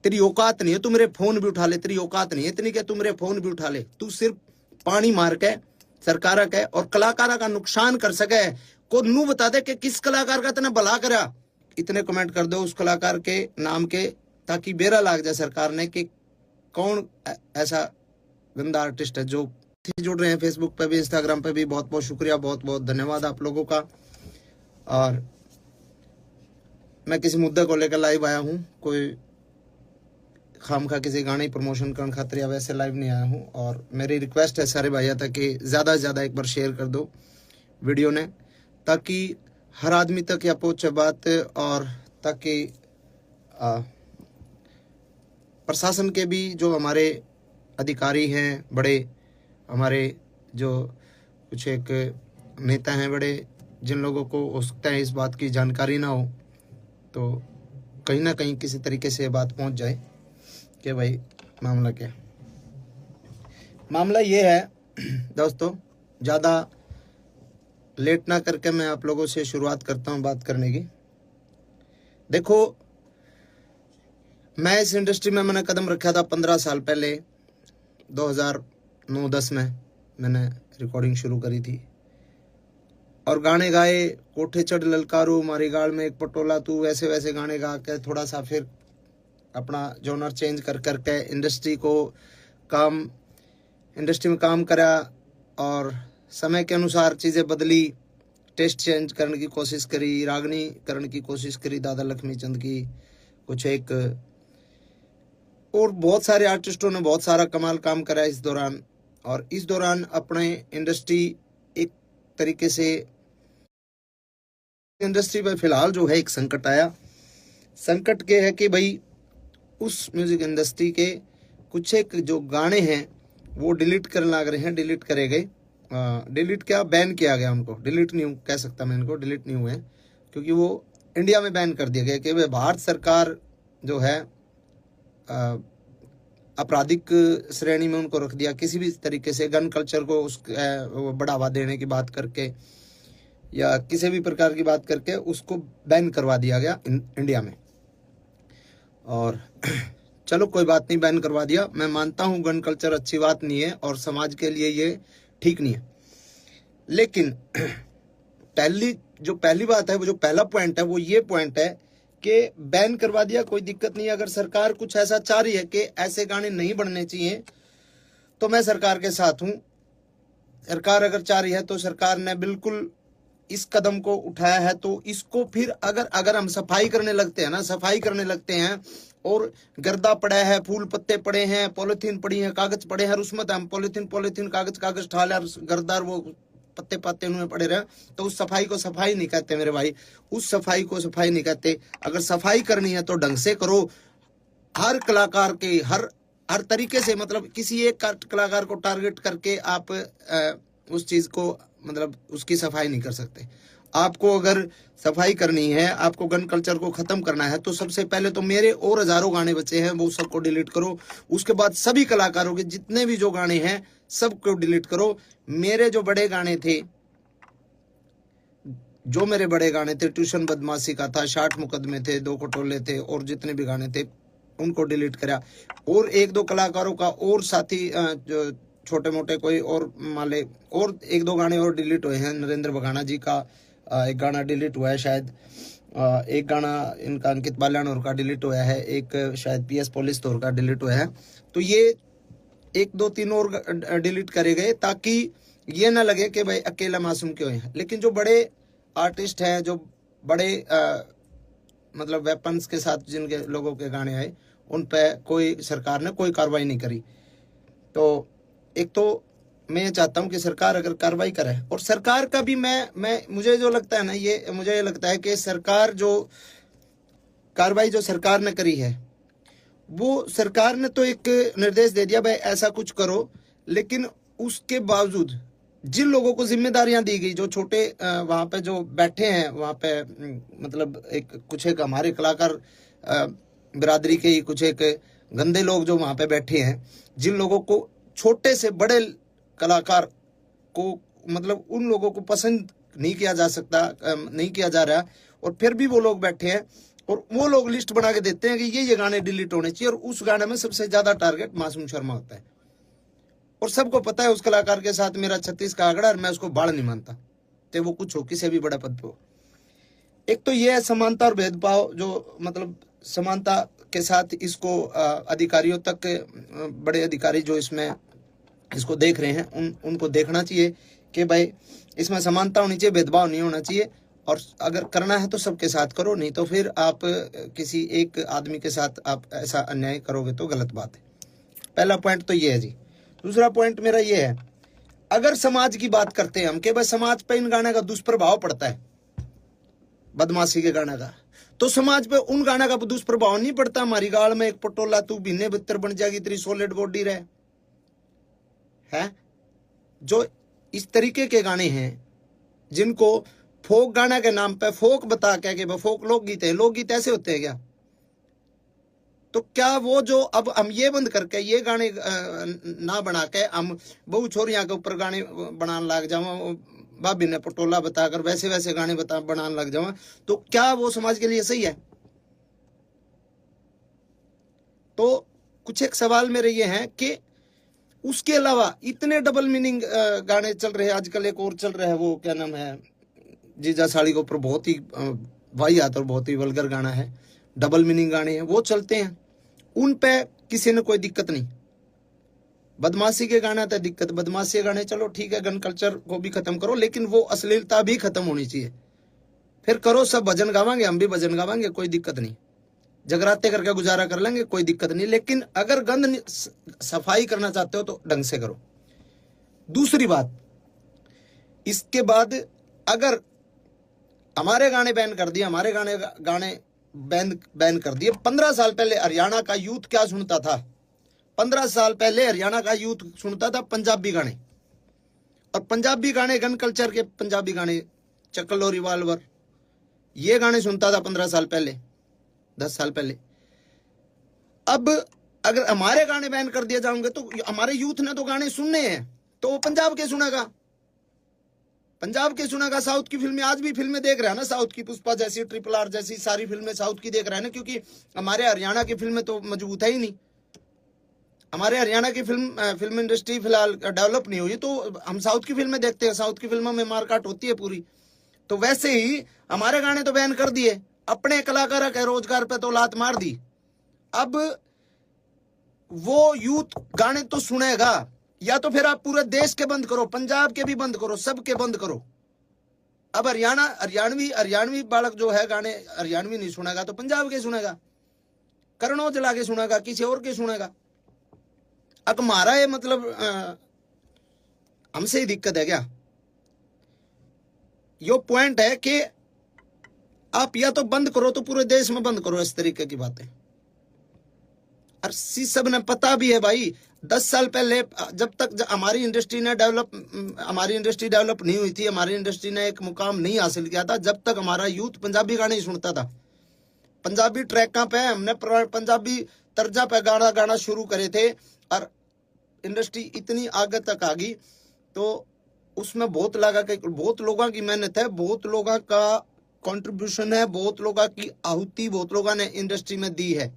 तेरी औकात नहीं है तू मेरे फोन भी उठा ले, तेरी औकात नहीं है इतनी कि तू मेरे फोन भी उठा ले। तू सिर्फ पानी मार के सरकार के और कलाकारा का नुकसान कर सके को नू बता दे कि किस कलाकार का इतना भला करा। इतने कमेंट कर दो उस कलाकार के नाम के, ताकि बेरा लाग जाए सरकार ने कि कौन ऐसा गंदा आर्टिस्ट है। जो जुड़ रहे हैं फेसबुक पे भी, इंस्टाग्राम पे भी, बहुत बहुत शुक्रिया, बहुत बहुत धन्यवाद आप लोगों का। और मैं किसी मुद्दे को लेकर लाइव आया हूँ, कोई खामखा किसी गाने प्रमोशन करने खातिर या वैसे लाइव नहीं आया हूँ। और मेरी रिक्वेस्ट है सारे भाइयों तक कि ज़्यादा से ज़्यादा एक बार शेयर कर दो वीडियो ने, ताकि हर आदमी तक या पहुँचे बात, और ताकि प्रशासन के भी जो हमारे अधिकारी हैं बड़े, हमारे जो कुछ एक नेता हैं बड़े, जिन लोगों को हो सकता है इस बात की जानकारी ना हो, तो कहीं ना कहीं किसी तरीके से बात पहुंच जाए कि भाई मामला क्या। मामला ये है दोस्तों, ज़्यादा लेट ना करके मैं आप लोगों से शुरुआत करता हूं बात करने की। देखो, मैं इस इंडस्ट्री में मैंने कदम रखा था 15 साल पहले, 2009-10 में मैंने रिकॉर्डिंग शुरू करी थी और गाने गाए, कोठे चढ़ ललकारू मारी गाल में एक पटोला तू, वैसे वैसे गाने गा के थोड़ा सा फिर अपना जॉनर चेंज कर करके इंडस्ट्री में काम करा और समय के अनुसार चीज़ें बदली, टेस्ट चेंज करने की कोशिश करी, रागनी करने की कोशिश करी दादा लक्ष्मी चंद की, कुछ एक और बहुत सारे आर्टिस्टों ने बहुत सारा कमाल काम करा इस दौरान। और इस दौरान अपने इंडस्ट्री एक तरीके से इंडस्ट्री पे फिलहाल जो है एक संकट आया। संकट के है कि भाई उस म्यूजिक इंडस्ट्री के कुछ एक जो गाने हैं वो डिलीट करने लग रहे हैं, डिलीट करे गए, डिलीट क्या बैन किया गया उनको, डिलीट नहीं कह सकता मैं इनको, डिलीट नहीं हुए क्योंकि वो इंडिया में बैन कर दिया गया कि भाई भारत सरकार जो है आपराधिक श्रेणी में उनको रख दिया, किसी भी तरीके से गन कल्चर को बढ़ावा देने की बात करके या किसी भी प्रकार की बात करके उसको बैन करवा दिया गया इंडिया में। और चलो कोई बात नहीं, बैन करवा दिया, मैं मानता हूँ गन कल्चर अच्छी बात नहीं है और समाज के लिए ये ठीक नहीं है। लेकिन पहली बात है, वो जो पहला पॉइंट है वो ये पॉइंट है कि बैन करवा दिया, कोई दिक्कत नहीं है। अगर सरकार कुछ ऐसा चाह रही है कि ऐसे गाने नहीं बनने चाहिए तो मैं सरकार के साथ हूँ। सरकार अगर चाह रही है तो सरकार ने बिल्कुल इस कदम को उठाया है, तो इसको फिर अगर हम सफाई करने लगते हैं ना, सफाई करने लगते हैं और गर्दा पड़ा है, फूल पत्ते पड़े हैं, पॉलिथीन पड़ी है, कागज पड़े हैं, और उसमें हम पॉलिथीन कागज ठाले और गर्दार वो पत्ते पत्ते उनमें पड़े रहे, तो उस सफाई को सफाई नहीं कहते मेरे भाई, उस सफाई को सफाई नहीं कहते। अगर सफाई करनी है तो ढंग से करो, हर कलाकार के हर तरीके से, मतलब किसी एक कलाकार को टारगेट करके आप उस चीज को मतलब उसकी सफाई नहीं कर सकते। आपको अगर सफाई करनी है, आपको गन कल्चर को खत्म करना है, तो सबसे पहले तो मेरे और हजारों गाने बचे हैं वो सबको डिलीट करो। उसके बाद सभी कलाकारों के जितने भी जो गाने हैं सबको डिलीट करो। मेरे जो बड़े गाने थे, ट्यूशन बदमाशी का था, 60 मुकदमे थे, 2 खटोले थे, और जितने भी गाने थे उनको डिलीट करा। और 1-2 कलाकारों का और साथी जो छोटे मोटे कोई और माले और 1-2 गाने और डिलीट हुए हैं। नरेंद्र बघाना जी का एक गाना डिलीट हुआ है शायद, एक गाना इनका अंकित बाल्यानोर का डिलीट हुआ है, एक शायद PS पुलिस तौर का डिलीट हुआ है। तो ये 1-2-3 और डिलीट करे गए ताकि ये ना लगे कि भाई अकेला मासूम क्यों है। लेकिन जो बड़े आर्टिस्ट हैं, जो बड़े मतलब वेपन्स के साथ जिनके लोगों के गाने आए, उन पे कोई सरकार ने कोई कार्रवाई नहीं करी। तो एक तो मैं ये चाहता हूं कि सरकार अगर कार्रवाई करे, और सरकार का भी मुझे जो लगता है ना, ये मुझे लगता है कि सरकार जो कार्रवाई जो सरकार ने करी है, वो सरकार ने तो एक निर्देश दे दिया भाई ऐसा कुछ करो, लेकिन उसके बावजूद जिन लोगों को जिम्मेदारियां दी गई, जो छोटे वहां पे जो बैठे हैं वहां पे, मतलब कुछ एक हमारे कलाकार बिरादरी के ही कुछ एक गंदे लोग जो वहां पे बैठे हैं, जिन लोगों को छोटे से बड़े कलाकार को मतलब उन लोगों को पसंद नहीं किया जा सकता, नहीं किया जा रहा, और फिर भी वो लोग बैठे हैं और वो लोग लिस्ट बना के देते हैं कि ये गाने डिलीट होने चाहिए, और उस गाने में सबसे ज्यादा टारगेट मासूम शर्मा होता है। और सबको पता है उस कलाकार के साथ मेरा 36 का आंकड़ा, और मैं उसको बाढ़ नहीं मानता, चाहे वो कुछ हो, किसी भी बड़ा पद पे हो। एक तो ये है समानता और भेदभाव, जो मतलब समानता के साथ इसको अधिकारियों तक, बड़े अधिकारी जो इसमें इसको देख रहे हैं उनको देखना चाहिए कि भाई इसमें समानता होनी चाहिए, भेदभाव नहीं होना चाहिए। और अगर करना है तो सबके साथ करो, नहीं तो फिर आप किसी एक आदमी के साथ आप ऐसा अन्याय करोगे तो गलत बात है। पहला पॉइंट तो ये है जी। दूसरा पॉइंट मेरा ये है, अगर समाज की बात करते हैं हम कि भाई समाज पे इन गाने का दुष्प्रभाव पड़ता है, बदमाशी के गाने का, तो समाज पे उन गाने का दुष्प्रभाव नहीं पड़ता। हमारी गाल में एक पटोला तू बिन्ने बित्तर बन जाएगी, तेरी सॉलिड बॉडी रहे है। जो इस तरीके के गाने हैं जिनको फोक गाना के नाम पे फोक बता के फोक लोकगीत है, लोकगीत ऐसे होते हैं क्या? तो क्या वो जो अब हम ये बंद करके ये गाने ना बना के हम बहु छोरियां के ऊपर गाने बनाने लग जाओ, भाभी ने पटोला बताकर वैसे वैसे गाने बनाने लग जाओ, तो क्या वो समाज के लिए सही है? तो कुछ एक सवाल मेरे ये हैं कि उसके अलावा इतने डबल मीनिंग गाने चल रहे हैं आजकल। एक और चल रहा है, वो क्या नाम है, जीजा साड़ी के ऊपर बहुत ही वाहियात और बहुत ही वल्गर गाना है, डबल मीनिंग गाने हैं, वो चलते हैं, उन पे किसी ने कोई दिक्कत नहीं। बदमाशी के गाना तो दिक्कत, बदमाशी के गाने चलो ठीक है, गन कल्चर को भी खत्म करो, लेकिन वो अश्लीलता भी खत्म होनी चाहिए। फिर करो, सब भजन गावांगे, हम भी भजन गावांगे, कोई दिक्कत नहीं, जगराते करके गुजारा कर लेंगे, कोई दिक्कत नहीं। लेकिन अगर गंद सफाई करना चाहते हो तो ढंग से करो। दूसरी बात, इसके बाद अगर हमारे गाने बैन कर दिए, हमारे गाने बैन कर दिए, 15 साल पहले हरियाणा का यूथ क्या सुनता था? 15 साल पहले हरियाणा का यूथ सुनता था पंजाबी गाने, और पंजाबी गाने गन कल्चर के पंजाबी गाने, चक्लो रिवाल्वर, ये गाने सुनता था 15 साल पहले, 10 साल पहले। अब अगर हमारे गाने बैन कर दिए जाएंगे तो हमारे यूथ ने तो गाने सुनने हैं, तो वो पंजाब के सुनेगा, पंजाब के सुनेगा। साउथ की फिल्में, आज भी फिल्में देख रहा है ना, साउथ की पुष्पा जैसी, ट्रिपल आर जैसी सारी फिल्में साउथ की देख रहा है ना, क्योंकि हमारे हरियाणा की फिल्में तो मजबूत है ही नहीं। हमारे हरियाणा की फिल्म इंडस्ट्री फिलहाल डेवलप नहीं हुई, तो हम साउथ की फिल्में देखते हैं, साउथ की फिल्मों में मारकाट होती है पूरी। तो वैसे ही हमारे गाने तो बैन कर दिए, अपने कलाकारों के रोजगार पे तो लात मार दी। अब वो यूथ गाने तो सुनेगा, या तो फिर आप पूरे देश के बंद करो, पंजाब के भी बंद करो, सबके बंद करो। अब हरियाणवी बालक जो है गाने हरियाणवी नहीं सुनेगा तो पंजाब के सुनेगा, करण औजला के सुनेगा, किसी और के सुनेगा। अब हमारा ये मतलब हमसे ही दिक्कत है क्या? यो पॉइंट है कि आप या तो बंद करो तो पूरे देश में बंद करो इस तरीके की बातें। और सब ने पता भी है भाई, 10 साल पहले जब तक हमारी इंडस्ट्री डेवलप नहीं हुई थी, हमारी इंडस्ट्री ने एक मुकाम नहीं हासिल किया था, जब तक हमारा यूथ पंजाबी गाने ही सुनता था। पंजाबी ट्रैकों पे हमने पंजाबी तर्जा पे गाना शुरू करे थे, और इंडस्ट्री इतनी आगे तक आ गई, तो उसमें बहुत लोगों की मेहनत है, बहुत लोगों का कंट्रीब्यूशन है, बहुत लोगों की आहुति बहुत लोगों ने इंडस्ट्री में दी है,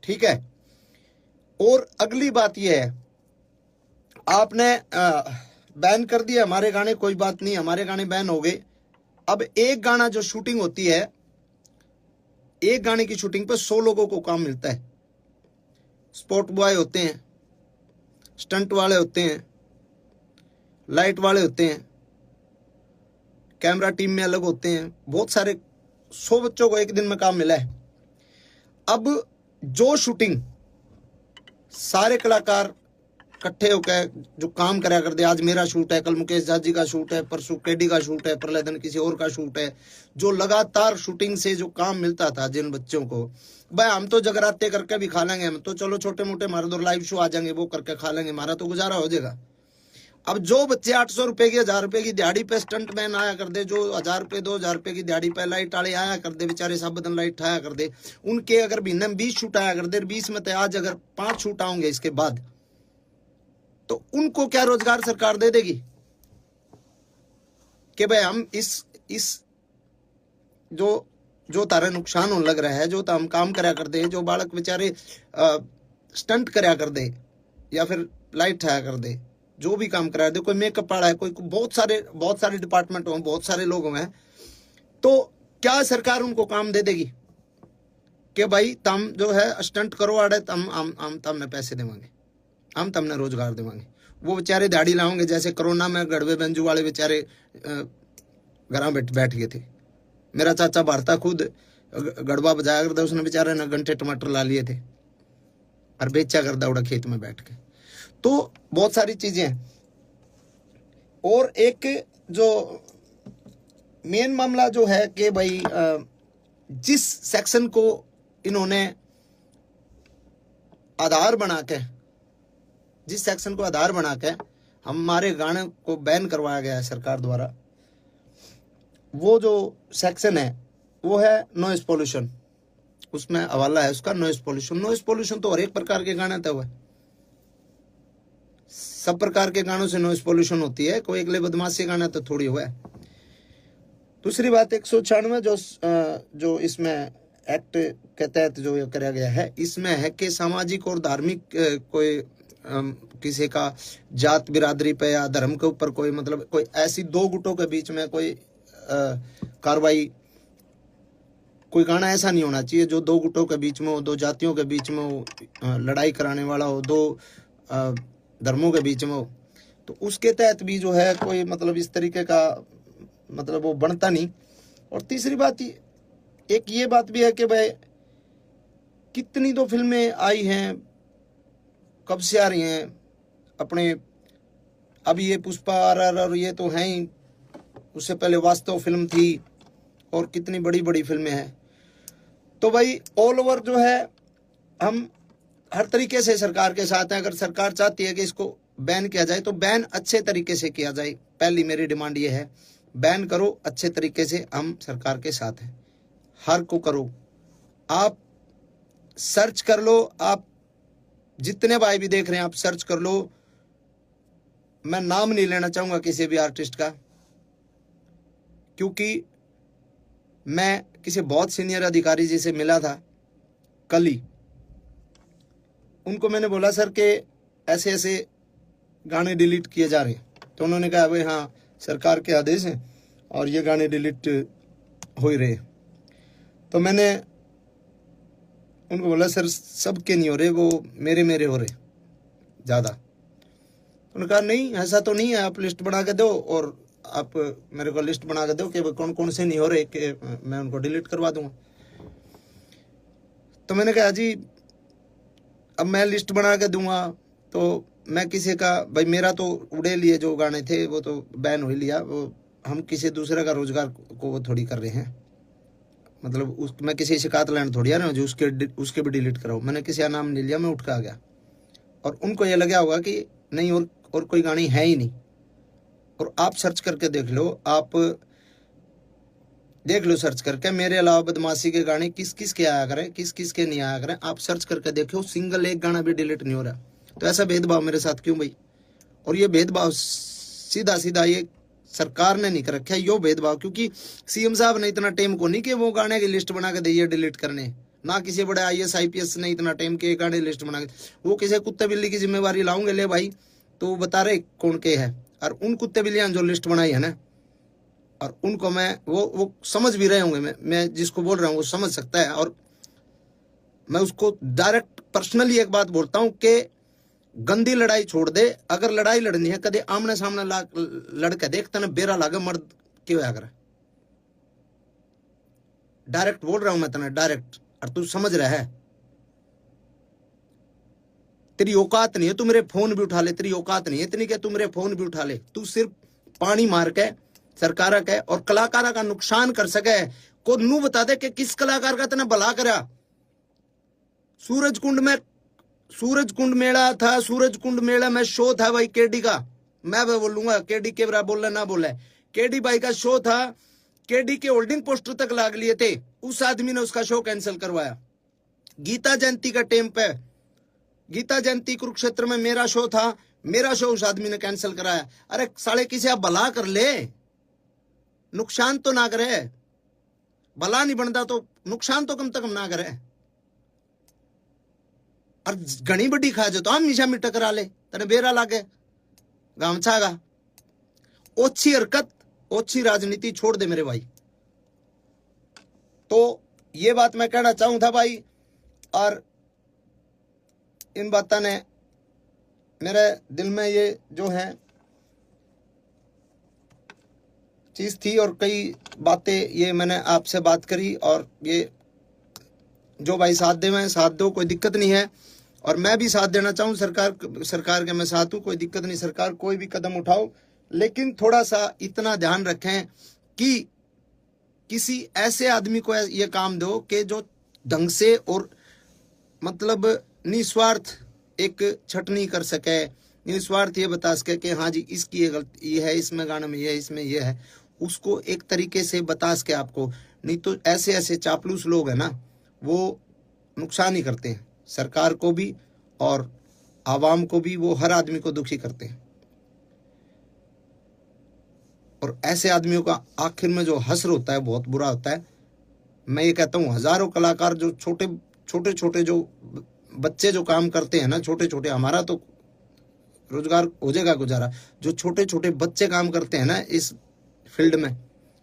ठीक है। और अगली बात यह है, आपने बैन कर दिया हमारे गाने, कोई बात नहीं, हमारे गाने बैन हो गए। अब एक गाना जो शूटिंग होती है, एक गाने की शूटिंग पे 100 लोगों को काम मिलता है। स्पॉट बॉय होते हैं, स्टंट वाले होते हैं, लाइट वाले होते हैं, कैमरा टीम में अलग होते हैं, बहुत सारे 100 बच्चों को एक दिन में काम मिला है। अब जो शूटिंग सारे कलाकार इकट्ठे होकर जो काम करा करते, आज मेरा शूट है, कल मुकेश जाजी का शूट है, परसों केडी का शूट है, प्रलयदन किसी और का शूट है, जो लगातार शूटिंग से जो काम मिलता था जिन बच्चों को, भाई हम तो जगराते करके भी खा लेंगे, हम तो चलो छोटे मोटे हमारे दो लाइव शो आ जाएंगे, वो करके खा लेंगे, हमारा तो गुजारा हो जाएगा। अब जो बच्चे 800 रुपए की 1000 रुपए की दिहाड़ी पे स्टंट मैन आया कर दे, जो 1000 रुपए 2000 रुपए की दिहाड़ी पे लाइट वाले आया कर दे, बेचारे सब बदन लाइट आया कर दे, उनके अगर महीने में 20 शूट आया कर दे, 20 में तो आज अगर 5 शूट आएंगे इसके बाद, तो उनको क्या रोजगार सरकार दे देगी कि भाई हम इस जो जो तारे नुकसान होने लग रहा है, जो हम काम करया कर दे, जो बालक बेचारे स्टंट करया कर दे या फिर लाइट ठाया कर दे, जो भी काम करा दे, कोई मेकअप वाला है, कोई बहुत सारे डिपार्टमेंट हो, बहुत सारे लोग हैं, तो क्या सरकार उनको काम दे देगी कि भाई तुम जो है स्टंट करो आड़े, हम तमने पैसे देवांगे, हम तमने रोजगार देवांगे। वो बेचारे दाढ़ी लाओगे, जैसे कोरोना में गड़वे बेंजू वाले बेचारे घर बैठ गए थे। मेरा चाचा भारता खुद गड़बा बजाया करता, उसने बेचारे ने घंटे टमाटर ला लिए थे और बेचा करता उड़ा खेत में बैठ के। तो बहुत सारी चीजें हैं। और एक जो मेन मामला जो है कि भाई जिस सेक्शन को इन्होंने आधार बना के, जिस सेक्शन को आधार बना के हमारे गाने को बैन करवाया गया है सरकार द्वारा, वो जो सेक्शन है वो है नॉइस पोल्यूशन। उसमें हवाला है उसका नॉइस पोल्यूशन। नॉइस पोल्यूशन तो हर एक प्रकार के गाने तो हुए, सब प्रकार के गानों से नॉइस पोल्यूशन होती है, कोई अगले बदमाशी गाना तो थोड़ी हुआ है। दूसरी बात 196 जो इसमें एक्ट के तहत जो ये कराया गया है, इसमें है कि सामाजिक और धार्मिक कोई किसी का जात बिरादरी पे या धर्म के ऊपर कोई मतलब कोई ऐसी दो गुटों के बीच में कोई कार्रवाई, कोई गाना ऐसा नहीं होना चाहिए जो दो गुटों के बीच में हो, दो जातियों के बीच में हो, लड़ाई कराने वाला हो, दो धर्मों के बीच में हो। तो उसके तहत भी जो है कोई मतलब इस तरीके का मतलब वो बनता नहीं। और तीसरी बात एक ये बात भी है कि भाई कितनी तो फिल्में आई हैं, कब से आ रही हैं अपने, अभी ये पुष्पा RR और ये तो हैं ही, उससे पहले वास्तव फिल्म थी और कितनी बड़ी बड़ी फिल्में हैं। तो भाई ऑल ओवर जो है हम हर तरीके से सरकार के साथ हैं। अगर सरकार चाहती है कि इसको बैन किया जाए तो बैन अच्छे तरीके से किया जाए। पहली मेरी डिमांड ये है, बैन करो अच्छे तरीके से, हम सरकार के साथ हैं। हर को करो, आप सर्च कर लो, आप जितने भाई भी देख रहे हैं आप सर्च कर लो। मैं नाम नहीं लेना चाहूंगा किसी भी आर्टिस्ट का, क्योंकि मैं किसी बहुत सीनियर अधिकारी जी से मिला था कल ही। उनको मैंने बोला सर के ऐसे ऐसे गाने डिलीट किए जा रहे हैं, तो उन्होंने कहा भाई हाँ सरकार के आदेश हैं और ये गाने डिलीट हो ही रहे। तो मैंने उनको बोला सर सबके नहीं हो रहे, वो मेरे हो रहे ज़्यादा। उन्होंने कहा नहीं ऐसा तो नहीं है, आप लिस्ट बना के दो और आप मेरे को लिस्ट बना के दो कि कौन कौन से नहीं हो रहे, कि मैं उनको डिलीट करवा दूंगा। तो मैंने कहा जी अब मैं लिस्ट बना के दूंगा तो मैं किसी का भाई, मेरा तो उड़े लिए जो गाने थे वो तो बैन हो ही लिया, वो हम किसी दूसरे का रोजगार को वो थोड़ी कर रहे हैं। मतलब मैं किसी शिकायत लाने थोड़ी आ रहा हूँ जो उसके भी डिलीट कराऊँ। मैंने किसी का नाम नहीं लिया, मैं उठ के आ गया। और उनको ये लगा होगा कि नहीं और कोई गानी है ही नहीं। और आप सर्च करके देख लो, आप देख लो सर्च करके, मेरे अलावा बदमाशी के गाने किस किस के आया करें, किस किस के नहीं आया करें, आप सर्च करके देखो, सिंगल एक गाना भी डिलीट नहीं हो रहा। तो ऐसा भेदभाव मेरे साथ क्यों भाई? और ये भेदभाव सीधा सीधा ये सरकार ने नहीं कर रखा है, यो भेदभाव, क्योंकि CM साहब ने इतना टाइम को नहीं कि वो गाने की लिस्ट बना के दिए डिलीट करने, ना किसी बड़े IAS IPS ने इतना टाइम के गाने लिस्ट बना के, वो किसी कुत्ते बिल्ली की जिम्मेवारी लाऊंगे ले भाई, तो बता रहे कौन के है। और उन कुत्ते बिल्लियां जो लिस्ट बनाई है ना, और उनको मैं वो समझ भी रहे होंगे, मैं जिसको बोल रहा हूँ वो समझ सकता है। और मैं उसको डायरेक्ट पर्सनली एक बात बोलता हूँ कि गंदी लड़ाई छोड़ दे। अगर लड़ाई लड़नी है कदे आमने सामने लड़के देखते ना बेरा लागे मर्द क्यों आकर। डायरेक्ट बोल रहा हूं मैं तने डायरेक्ट, और तू समझ रहा है। तेरी औकात नहीं है तू मेरे फोन भी उठा ले, तेरी औकात नहीं है इतनी कि तू मेरे फोन भी उठा ले। तू सिर्फ पानी मार के सरकार के और कलाकारा का नुकसान कर सके को नू बता दे कि किस कलाकार का तने भला करा। सूरज कुंड मेला था, सूरज कुंड मेला में शो था भाई केडी का, मैं बोलूंगा केडी के बराबर बोलना ना बोले, केडी भाई का शो था, केडी के होल्डिंग पोस्टर तक लाग लिए थे, उस आदमी ने उसका शो कैंसिल करवाया। गीता जयंती का टाइम पे, गीता जयंती कुरुक्षेत्र में मेरा शो था, मेरा शो उस आदमी ने कैंसिल कराया। अरे साले किसी आप भला कर ले, नुकसान तो ना करे। भला नहीं बनता तो नुकसान तो कम से कम ना करे। और घनी बड़ी खा जो तो हम निशा में टकरा ले तने बेरा लागे गामछा गा। ओछी हरकत ओछी राजनीति छोड़ दे मेरे भाई। तो ये बात मैं कहना चाहूं था भाई, और इन बातों ने मेरे दिल में ये जो है चीज थी, और कई बातें ये मैंने आपसे बात करी, और ये जो भाई साथ दे मैं साथ दो, कोई दिक्कत नहीं है। और मैं भी साथ देना चाहूँ सरकार के मैं साथ हूँ, कोई दिक्कत नहीं, सरकार कोई भी कदम उठाओ, लेकिन थोड़ा सा इतना ध्यान रखें कि किसी ऐसे आदमी को ये काम दो कि जो ढंग से और मतलब निस्वार्थ एक छटनी कर सके, निस्वार्थ ये बता सके कि हाँ जी इसकी ये गलती ये है, इसमें गाने में ये है, इसमें ये है, उसको एक तरीके से बता सके आपको। नहीं तो ऐसे ऐसे चापलूस लोग हैं ना, वो नुकसान ही करते हैं सरकार को भी और आवाम को भी, वो हर आदमी को दुखी करते हैं। और ऐसे आदमियों का आखिर में जो हश्र होता है बहुत बुरा होता है। मैं ये कहता हूँ हजारों कलाकार जो छोटे छोटे जो बच्चे जो काम करते हैं ना, छोटे छोटे, हमारा तो रोजगार हो जाएगा गुजारा, जो छोटे छोटे बच्चे काम करते हैं ना इस फील्ड में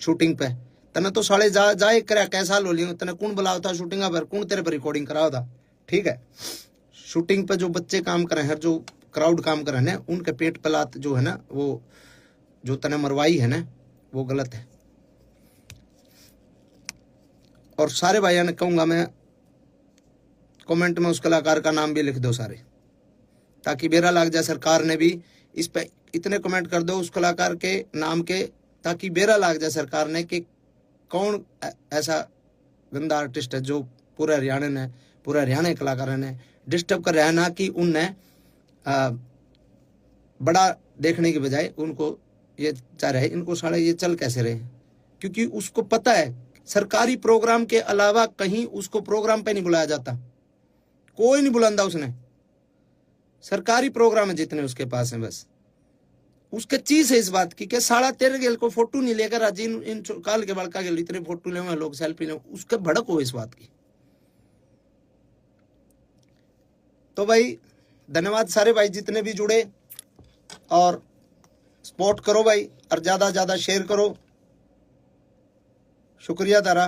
शूटिंग पे, तने तो साले जाए करे कैसा लो लियो, तने कौन बुलाओ था शूटिंग पर, कौन तेरे पर रिकॉर्डिंग कराओ था, ठीक है। शूटिंग पे जो बच्चे काम कर रहे हैं, जो क्राउड काम कर रहे हैं, उनके पेट पलात जो है ना, वो जो तने मरवाई है ना, वो गलत है। और सारे भाइयों ने कहूंगा मैं, कमेंट में उस कलाकार का नाम भी लिख दो सारे, ताकि बेरा लग जाए सरकार ने भी इस पे इतने कमेंट कर दो उस कलाकार के नाम के, ताकि बेरा लग जाए सरकार ने कि कौन ऐसा गंदा आर्टिस्ट है जो पूरे हरियाणा कलाकारों ने डिस्टर्ब कर रहा है, ना कि उनने बड़ा देखने के बजाय उनको ये चाह रहे इनको साले ये चल कैसे रहे, क्योंकि उसको पता है सरकारी प्रोग्राम के अलावा कहीं उसको प्रोग्राम पे नहीं बुलाया जाता, कोई नहीं बुलांदा उसने, सरकारी प्रोग्राम है जितने उसके पास है, बस उसके चीज है इस बात की कि साला तेरे गेल को फोटो नहीं लेकर आज इन काल के बड़का गेल इतने फोटो ले लोग सेल्फी ले, उसके भड़क हो इस बात की। तो भाई धन्यवाद सारे भाई जितने भी जुड़े, और सपोर्ट करो भाई, और ज्यादा शेयर करो, शुक्रिया तारा।